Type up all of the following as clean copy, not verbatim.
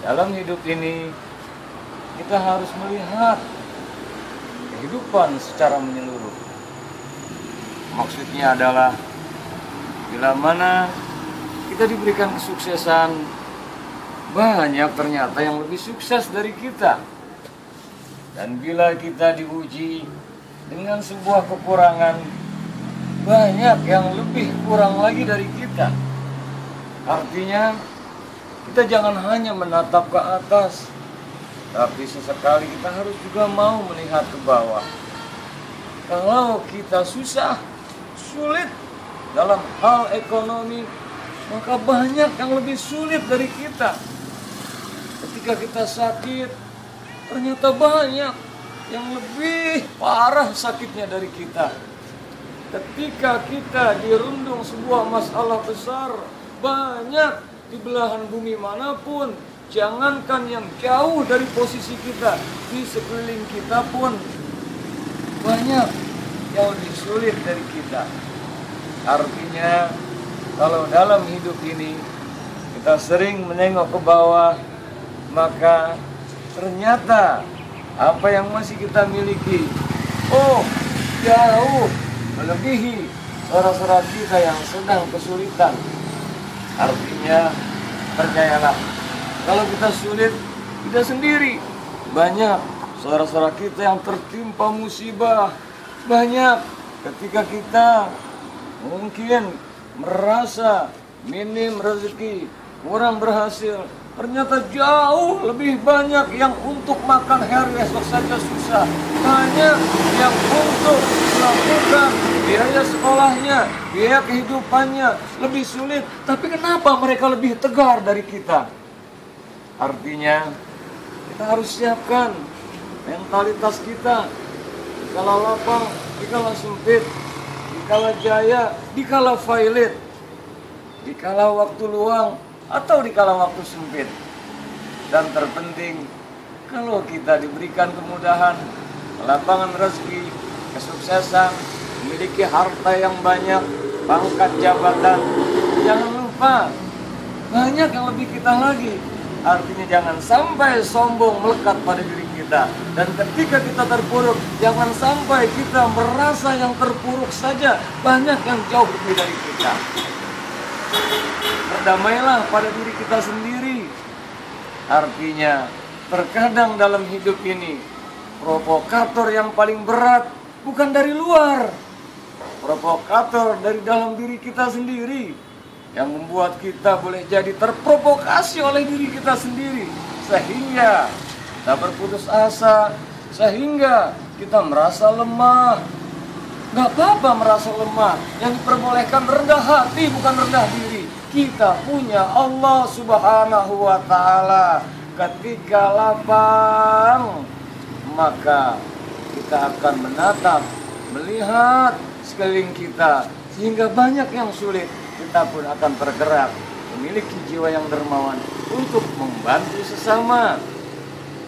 dalam hidup ini kita harus melihat kehidupan secara menyeluruh. Maksudnya adalah bila mana kita diberikan kesuksesan, banyak ternyata yang lebih sukses dari kita. Dan bila kita diuji dengan sebuah kekurangan, banyak yang lebih kurang lagi dari kita. Artinya kita jangan hanya menatap ke atas, tapi sesekali kita harus juga mau melihat ke bawah. Kalau kita susah, sulit dalam hal ekonomi, maka banyak yang lebih sulit dari kita. Ketika kita sakit, ternyata banyak yang lebih parah sakitnya dari kita. Ketika kita dirundung sebuah masalah besar, banyak di belahan bumi manapun, jangankan yang jauh dari posisi kita, di sekeliling kita pun banyak yang lebih sulit dari kita. Artinya, kalau dalam hidup ini kita sering menengok ke bawah, maka ternyata apa yang masih kita miliki, jauh melebihi saudara-saudara kita yang sedang kesulitan. Artinya, percayalah, kalau kita sulit, kita sendiri. Banyak saudara-saudara kita yang tertimpa musibah. Banyak ketika kita mungkin merasa minim rezeki, kurang berhasil, ternyata jauh lebih banyak yang untuk makan hari esok saja susah. Banyak yang untuk melakukan biaya sekolahnya, biaya kehidupannya lebih sulit. Tapi kenapa mereka lebih tegar dari kita? Artinya kita harus siapkan mentalitas kita. Dikala lapang, dikala sempit, dikala jaya, dikala violet, dikala waktu luang, atau dikala waktu sempit. Dan terpenting, kalau kita diberikan kemudahan, lapangan rezeki, kesuksesan, memiliki harta yang banyak, pangkat jabatan, jangan lupa banyak yang lebih kita lagi. Artinya jangan sampai sombong melekat pada diri kita. Dan ketika kita terpuruk, jangan sampai kita merasa yang terpuruk saja, banyak yang jauh lebih dari kita. Berdamailah pada diri kita sendiri. Artinya, terkadang dalam hidup ini, provokator yang paling berat bukan dari luar. Provokator dari dalam diri kita sendiri, yang membuat kita boleh jadi terprovokasi oleh diri kita sendiri. Sehingga kita berputus asa, sehingga kita merasa lemah. Gak apa-apa merasa lemah, yang diperbolehkan rendah hati bukan rendah diri. Kita punya Allah Subhanahu wa Ta'ala. Ketika lapang, maka kita akan menatap, melihat sekeliling kita, sehingga banyak yang sulit. Kita pun akan tergerak, memiliki jiwa yang dermawan untuk membantu sesama.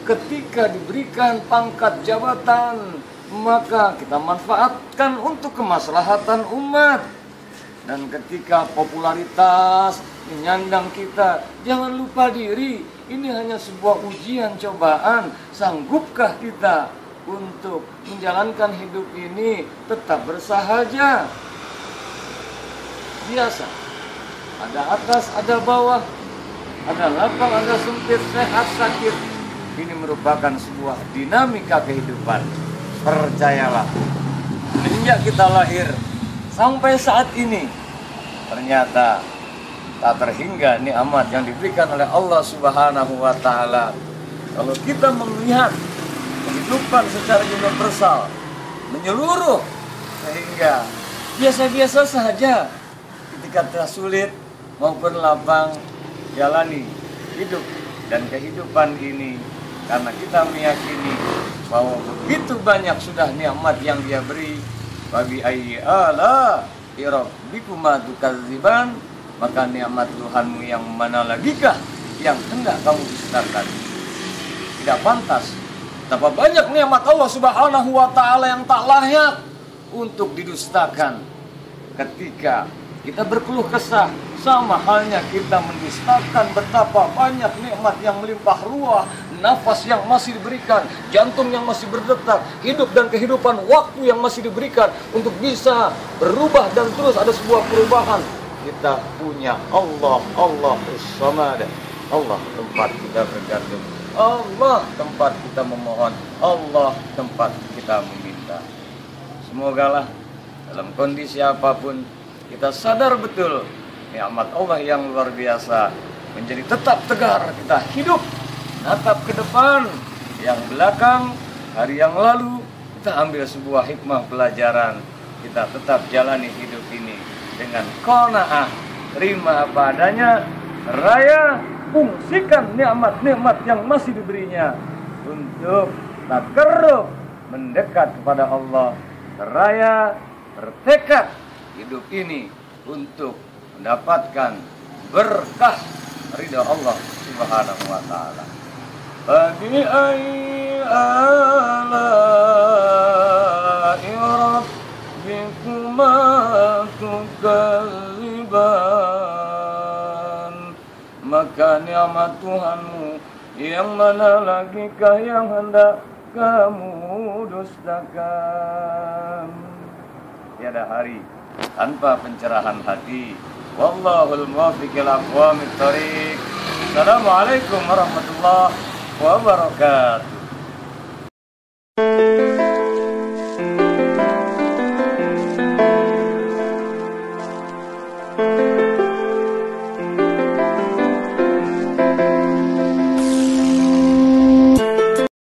Ketika diberikan pangkat jabatan, maka kita manfaatkan untuk kemaslahatan umat. Dan ketika popularitas menyandang kita, jangan lupa diri, ini hanya sebuah ujian cobaan. Sanggupkah kita untuk menjalankan hidup ini tetap bersahaja? Biasa, ada atas, ada bawah, ada lapang, ada sempit, sehat, sakit. Ini merupakan sebuah dinamika kehidupan. Percayalah, sejak kita lahir sampai saat ini, ternyata tak terhingga nikmat yang diberikan oleh Allah Subhanahu wa Ta'ala. Kalau kita melihat kehidupan secara universal, menyeluruh, sehingga biasa-biasa saja ketika kita sulit maupun lapang, jalani hidup dan kehidupan ini, karena kita meyakini bahwa begitu banyak sudah nikmat yang Dia beri. Wabi ayyi ala rabbikuma tukadziban, maka nikmat Tuhanmu yang mana lagikah yang hendak kamu dustakan? Tidak pantas. Betapa banyak nikmat Allah Subhanahu wa Ta'ala yang tak layak untuk didustakan. Ketika kita berkeluh kesah, sama halnya kita mendustakan betapa banyak nikmat yang melimpah ruah, nafas yang masih diberikan, jantung yang masih berdetak, hidup dan kehidupan, waktu yang masih diberikan untuk bisa berubah dan terus ada sebuah perubahan. Kita punya Allah, As-Samad, Allah tempat kita bergantung, Allah tempat kita memohon, Allah tempat kita meminta. Semogalah dalam kondisi apapun kita sadar betul nikmat Allah yang luar biasa, menjadi tetap tegar kita hidup, natap ke depan, yang belakang, hari yang lalu, kita ambil sebuah hikmah pelajaran, kita tetap jalani hidup ini dengan qanaah, terima apa adanya, raya, fungsikan nikmat-nikmat yang masih diberinya untuk takarrub, mendekat kepada Allah, raya, bertekad hidup ini untuk mendapatkan berkah ridha Allah Subhanahu wa taala. Fabi ayyi ala'i rabbikuma tukadziban. Maka nikmat Tuhanmu yang mana lagikah yang hendak kamu dustakan? Tiada hari tanpa pencerahan hati. Wallahul muwaffiq ila aqwamit thoriq. Assalamualaikum warahmatullahi wabarakatuh.